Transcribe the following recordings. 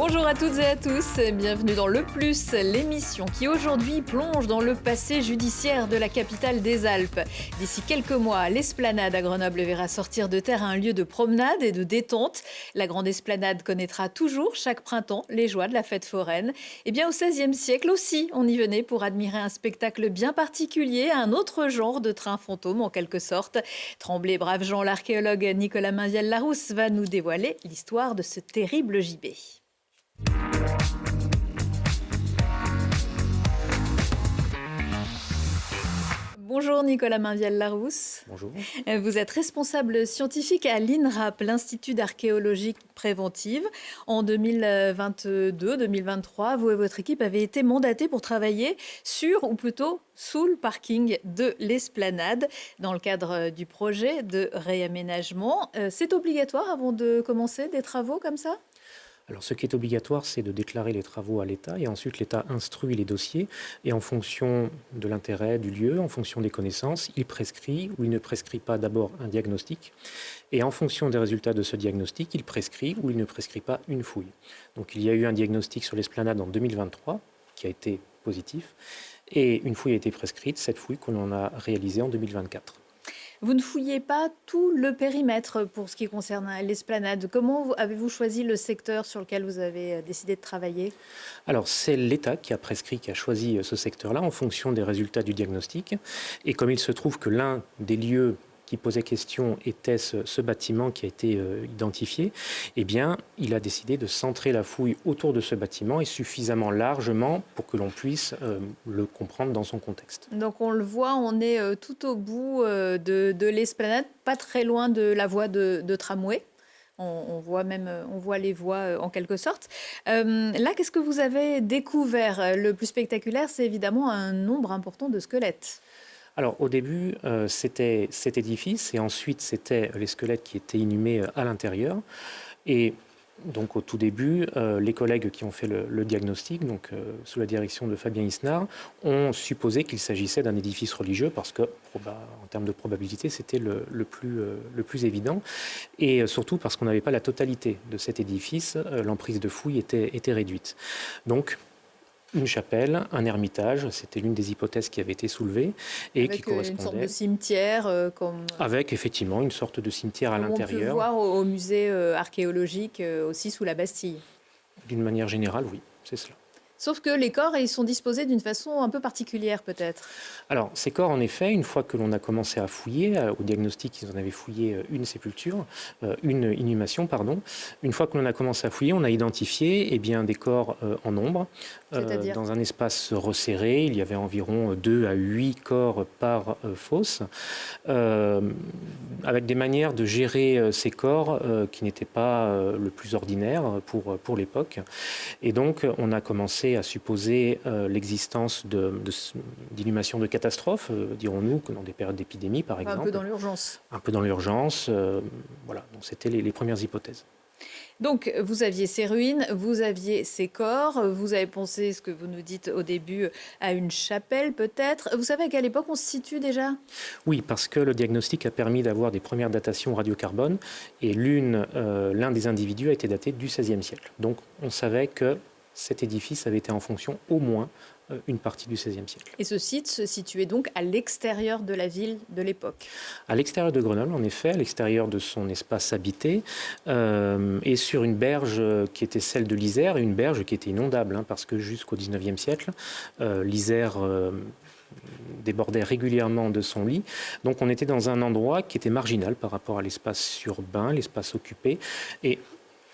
Bonjour à toutes et à tous, bienvenue dans Le Plus, l'émission qui aujourd'hui plonge dans le passé judiciaire de la capitale des Alpes. D'ici quelques mois, l'Esplanade à Grenoble verra sortir de terre un lieu de promenade et de détente. La grande Esplanade connaîtra toujours chaque printemps les joies de la fête foraine. Et bien au XVIe siècle aussi, on y venait pour admirer un spectacle bien particulier, un autre genre de train fantôme en quelque sorte. Tremblay brave Jean, l'archéologue Nicolas Mainvielle-Larousse va nous dévoiler l'histoire de ce terrible gibet. Bonjour Nicolas Mainvielle-Larousse. Bonjour. Vous êtes responsable scientifique à l'INRAP, l'Institut d'archéologie préventive. En 2022-2023, vous et votre équipe avez été mandatés pour travailler sur, ou plutôt sous le parking de l'Esplanade, dans le cadre du projet de réaménagement. C'est obligatoire avant de commencer des travaux comme ça ? Alors, ce qui est obligatoire, c'est de déclarer les travaux à l'État et ensuite l'État instruit les dossiers et en fonction de l'intérêt du lieu, en fonction des connaissances, il prescrit ou il ne prescrit pas d'abord un diagnostic et en fonction des résultats de ce diagnostic, il prescrit ou il ne prescrit pas une fouille. Donc, il y a eu un diagnostic sur l'Esplanade en 2023 qui a été positif et une fouille a été prescrite, cette fouille que l'on a réalisée en 2024. Vous ne fouillez pas tout le périmètre pour ce qui concerne l'Esplanade. Comment avez-vous choisi le secteur sur lequel vous avez décidé de travailler ? Alors, c'est l'État qui a prescrit, qui a choisi ce secteur-là en fonction des résultats du diagnostic. Et comme il se trouve que l'un des lieux qui posait question était ce bâtiment qui a été identifié, eh bien, il a décidé de centrer la fouille autour de ce bâtiment et suffisamment largement pour que l'on puisse le comprendre dans son contexte. Donc on le voit, on est tout au bout de l'Esplanade, pas très loin de la voie de tramway. On voit les voies en quelque sorte. Là, qu'est-ce que vous avez découvert ? Le plus spectaculaire, c'est évidemment un nombre important de squelettes. Alors au début, c'était cet édifice et ensuite c'était les squelettes qui étaient inhumés à l'intérieur. Et donc au tout début, les collègues qui ont fait le diagnostic, donc sous la direction de Fabien Isnard, ont supposé qu'il s'agissait d'un édifice religieux parce que, en termes de probabilité, c'était le plus évident. Et surtout parce qu'on n'avait pas la totalité de cet édifice, l'emprise de fouille était réduite. Donc une chapelle, un ermitage, c'était l'une des hypothèses qui avait été soulevée et avec qui correspondait une sorte de cimetière avec effectivement une sorte de cimetière à l'intérieur. On peut voir au musée archéologique aussi sous la Bastille. D'une manière générale, oui, c'est cela. Sauf que les corps, ils sont disposés d'une façon un peu particulière peut-être. Alors, ces corps, en effet, une fois que l'on a commencé à fouiller, au diagnostic, ils en avaient fouillé une sépulture, une inhumation, pardon. Une fois que l'on a commencé à fouiller, on a identifié des corps en nombre. Dans un espace resserré, il y avait environ 2 à 8 corps par fosse, avec des manières de gérer ces corps qui n'étaient pas le plus ordinaire pour l'époque. Et donc, on a commencé à supposer l'existence d'inhumations de catastrophes, dirons-nous, que dans des périodes d'épidémie, par exemple. Un peu dans l'urgence. Un peu dans l'urgence, voilà. Donc, c'était les premières hypothèses. Donc, vous aviez ces ruines, vous aviez ces corps, vous avez pensé, ce que vous nous dites au début, à une chapelle peut-être. Vous savez à quelle époque on se situe déjà ? Oui, parce que le diagnostic a permis d'avoir des premières datations radiocarbone et l'un des individus a été daté du XVIe siècle. Donc, on savait que cet édifice avait été en fonction au moins une partie du XVIe siècle. Et ce site se situait donc à l'extérieur de la ville de l'époque ? À l'extérieur de Grenoble, en effet, à l'extérieur de son espace habité, et sur une berge qui était celle de l'Isère, et une berge qui était inondable, parce que jusqu'au XIXe siècle, l'Isère débordait régulièrement de son lit. Donc on était dans un endroit qui était marginal par rapport à l'espace urbain, l'espace occupé, et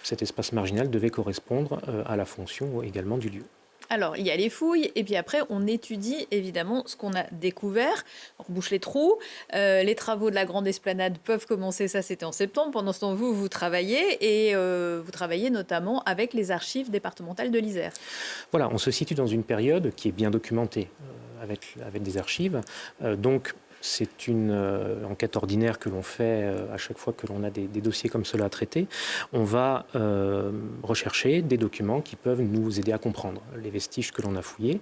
cet espace marginal devait correspondre à la fonction également du lieu. Alors, il y a les fouilles, et puis après, on étudie évidemment ce qu'on a découvert. On rebouche les trous. Les travaux de la grande esplanade peuvent commencer, ça c'était en septembre. Pendant ce temps, vous travaillez, et vous travaillez notamment avec les archives départementales de l'Isère. Voilà, on se situe dans une période qui est bien documentée avec des archives. Donc, c'est une enquête ordinaire que l'on fait à chaque fois que l'on a des dossiers comme cela à traiter. On va rechercher des documents qui peuvent nous aider à comprendre les vestiges que l'on a fouillés.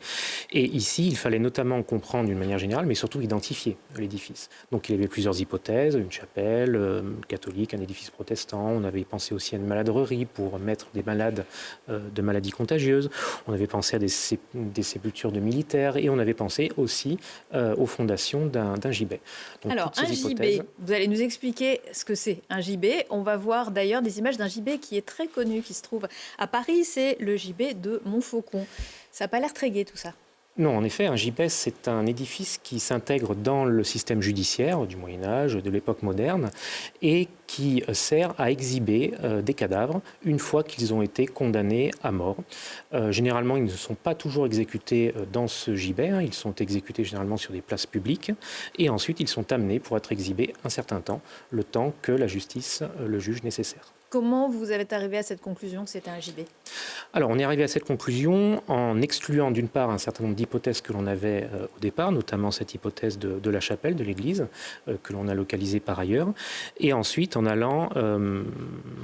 Et ici, il fallait notamment comprendre d'une manière générale, mais surtout identifier l'édifice. Donc il y avait plusieurs hypothèses, une chapelle catholique, un édifice protestant. On avait pensé aussi à une maladrerie pour mettre des malades de maladies contagieuses. On avait pensé à des sépultures de militaires et on avait pensé aussi aux fondations d'un gibet. Donc, alors, un gibet, vous allez nous expliquer ce que c'est un gibet. On va voir d'ailleurs des images d'un gibet qui est très connu, qui se trouve à Paris. C'est le gibet de Montfaucon. Ça n'a pas l'air très gai tout ça. Non, en effet, un gibet, c'est un édifice qui s'intègre dans le système judiciaire du Moyen-Âge, de l'époque moderne, et qui sert à exhiber des cadavres une fois qu'ils ont été condamnés à mort. Généralement, ils ne sont pas toujours exécutés dans ce gibet, hein, ils sont exécutés généralement sur des places publiques, et ensuite ils sont amenés pour être exhibés un certain temps, le temps que la justice le juge nécessaire. Comment vous êtes arrivé à cette conclusion que c'était un gibet? Alors, on est arrivé à cette conclusion en excluant d'une part un certain nombre d'hypothèses que l'on avait au départ, notamment cette hypothèse de la chapelle, de l'église, que l'on a localisée par ailleurs, et ensuite en allant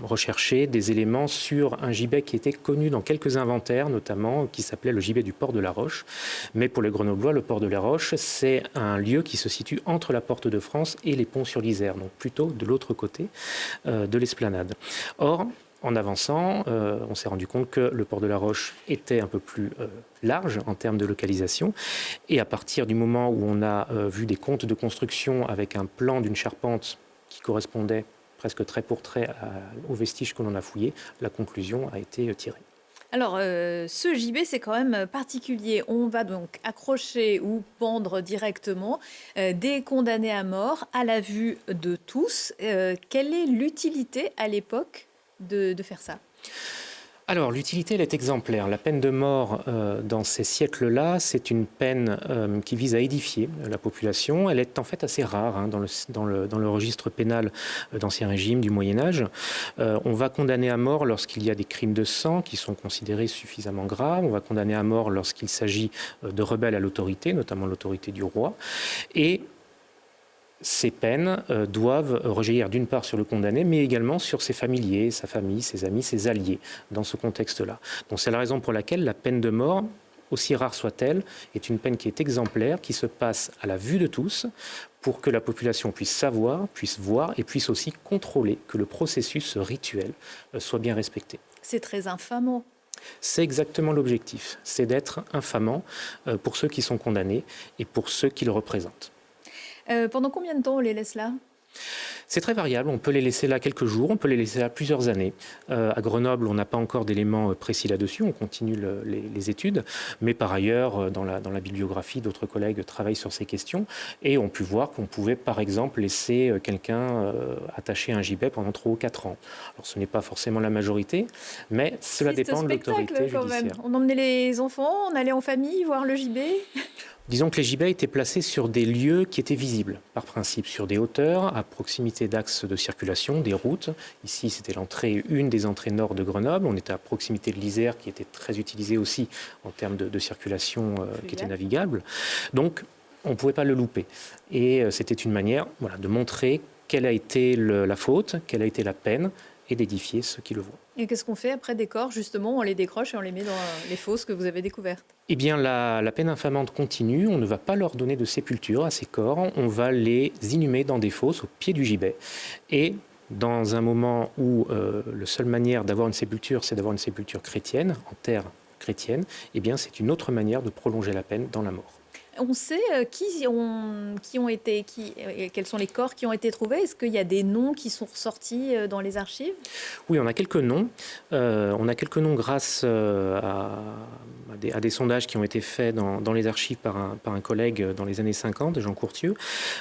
rechercher des éléments sur un gibet qui était connu dans quelques inventaires, notamment qui s'appelait le gibet du port de la Roche. Mais pour les Grenoblois, le port de la Roche, c'est un lieu qui se situe entre la Porte de France et les ponts sur l'Isère, donc plutôt de l'autre côté de l'esplanade. Or, en avançant, on s'est rendu compte que le port de la Roche était un peu plus large en termes de localisation. Et à partir du moment où on a vu des comptes de construction avec un plan d'une charpente qui correspondait presque trait pour trait aux vestiges que l'on a fouillés, la conclusion a été tirée. Alors, ce gibet, c'est quand même particulier. On va donc accrocher ou pendre directement des condamnés à mort à la vue de tous. Quelle est l'utilité à l'époque de faire ça? Alors, l'utilité, elle est exemplaire. La peine de mort, dans ces siècles-là, c'est une peine qui vise à édifier la population. Elle est en fait assez rare hein, dans le registre pénal d'Ancien Régime, du Moyen-Âge. On va condamner à mort lorsqu'il y a des crimes de sang qui sont considérés suffisamment graves. On va condamner à mort lorsqu'il s'agit de rebelles à l'autorité, notamment l'autorité du roi. Et ces peines doivent rejaillir d'une part sur le condamné, mais également sur ses familiers, sa famille, ses amis, ses alliés, dans ce contexte-là. Donc c'est la raison pour laquelle la peine de mort, aussi rare soit-elle, est une peine qui est exemplaire, qui se passe à la vue de tous, pour que la population puisse savoir, puisse voir et puisse aussi contrôler que le processus rituel soit bien respecté. C'est très infamant. C'est exactement l'objectif, c'est d'être infamant pour ceux qui sont condamnés et pour ceux qui le représentent. Pendant combien de temps on les laisse là? C'est très variable. On peut les laisser là quelques jours, on peut les laisser là plusieurs années. À Grenoble, on n'a pas encore d'éléments précis là-dessus. On continue les études. Mais par ailleurs, dans la bibliographie, d'autres collègues travaillent sur ces questions et ont pu voir qu'on pouvait, par exemple, laisser quelqu'un attaché à un gibet pendant 3 ou 4 ans. Alors, ce n'est pas forcément la majorité, mais cela dépend de l'autorité judiciaire. On emmenait les enfants, on allait en famille voir le gibet. Disons que les gibets étaient placés sur des lieux qui étaient visibles, par principe, sur des hauteurs, à proximité d'axes de circulation, des routes. Ici, c'était une des entrées nord de Grenoble. On était à proximité de l'Isère, qui était très utilisée aussi en termes de circulation qui était navigable. Donc, on ne pouvait pas le louper. Et c'était une manière de montrer quelle a été la faute, quelle a été la peine, et d'édifier ceux qui le voient. Et qu'est-ce qu'on fait après des corps? Justement, on les décroche et on les met dans les fosses que vous avez découvertes. Eh bien, la peine infamante continue. On ne va pas leur donner de sépulture à ces corps. On va les inhumer dans des fosses au pied du gibet. Et dans un moment où la seule manière d'avoir une sépulture, c'est d'avoir une sépulture chrétienne, en terre chrétienne, eh bien, c'est une autre manière de prolonger la peine dans la mort. On sait quels sont les corps qui ont été trouvés? Est-ce qu'il y a des noms qui sont ressortis dans les archives? Oui, on a quelques noms. On a quelques noms grâce à des sondages qui ont été faits dans les archives par un collègue dans les années 50, Jean Courtieux.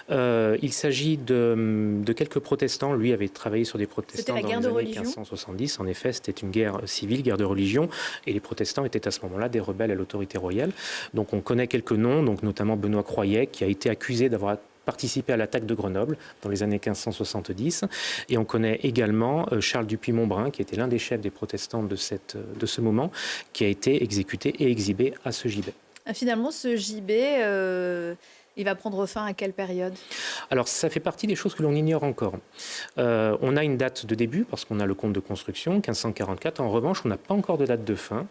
Il s'agit de quelques protestants. Lui avait travaillé sur des protestants dans les années 1570. En effet, c'était une guerre civile, guerre de religion, et les protestants étaient à ce moment-là des rebelles à l'autorité royale. Donc on connaît quelques noms, donc notamment Benoît Croyet, qui a été accusé d'avoir participé à l'attaque de Grenoble dans les années 1570. Et on connaît également Charles Dupuy-Montbrun, qui était l'un des chefs des protestants de ce moment, qui a été exécuté et exhibé à ce gibet. Finalement, ce gibet, Il va prendre fin à quelle période? Alors, ça fait partie des choses que l'on ignore encore. On a une date de début, parce qu'on a le compte de construction, 1544. En revanche, on n'a pas encore de date de fin.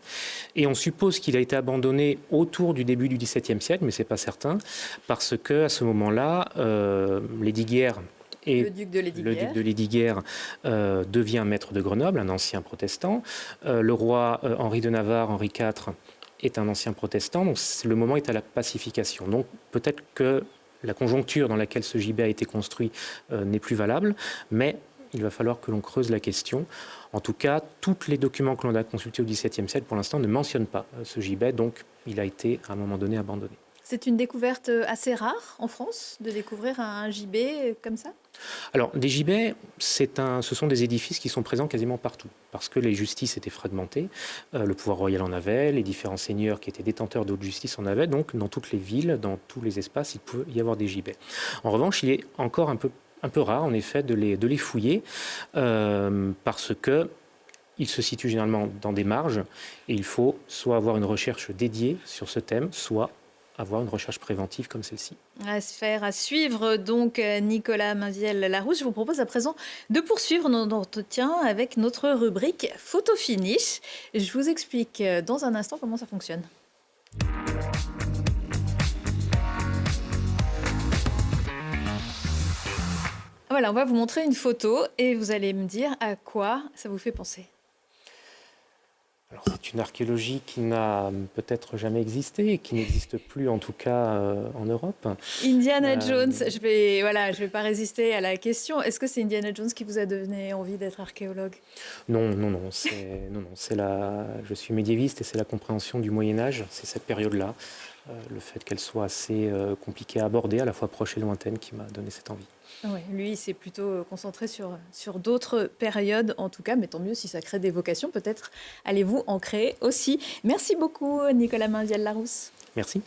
Et on suppose qu'il a été abandonné autour du début du XVIIe siècle, mais ce n'est pas certain, parce qu'à ce moment-là, Lesdiguières et le duc de Lesdiguières, le duc de Lesdiguières devient maître de Grenoble, un ancien protestant. Le roi Henri de Navarre, Henri IV, est un ancien protestant. Donc le moment est à la pacification. Donc peut-être que la conjoncture dans laquelle ce gibet a été construit n'est plus valable, mais il va falloir que l'on creuse la question. En tout cas, tous les documents que l'on a consultés au XVIIe siècle, pour l'instant, ne mentionnent pas ce gibet, donc il a été à un moment donné abandonné. C'est une découverte assez rare en France, de découvrir un gibet comme ça? Alors, des gibets, ce sont des édifices qui sont présents quasiment partout, parce que les justices étaient fragmentées, le pouvoir royal en avait, les différents seigneurs qui étaient détenteurs d'autres justices en avaient, donc dans toutes les villes, dans tous les espaces, il peut y avoir des gibets. En revanche, il est encore un peu rare, en effet, de les fouiller, parce que ils se situent généralement dans des marges, et il faut soit avoir une recherche dédiée sur ce thème, soit avoir une recherche préventive comme celle-ci. À suivre donc Nicolas Mainvielle-Larousse. Je vous propose à présent de poursuivre notre entretien avec notre rubrique Photo Finish. Je vous explique dans un instant comment ça fonctionne. Voilà, on va vous montrer une photo et vous allez me dire à quoi ça vous fait penser. Alors, c'est une archéologie qui n'a peut-être jamais existé, et qui n'existe plus en tout cas en Europe. Indiana Jones, je vais pas résister à la question. Est-ce que c'est Indiana Jones qui vous a donné envie d'être archéologue? Non, je suis médiéviste et c'est la compréhension du Moyen-Âge, c'est cette période-là, le fait qu'elle soit assez compliquée à aborder, à la fois proche et lointaine, qui m'a donné cette envie. Oui, lui, il s'est plutôt concentré sur d'autres périodes, en tout cas, mais tant mieux si ça crée des vocations, peut-être allez-vous en créer aussi. Merci beaucoup, Nicolas Mainvielle-Larousse. Merci.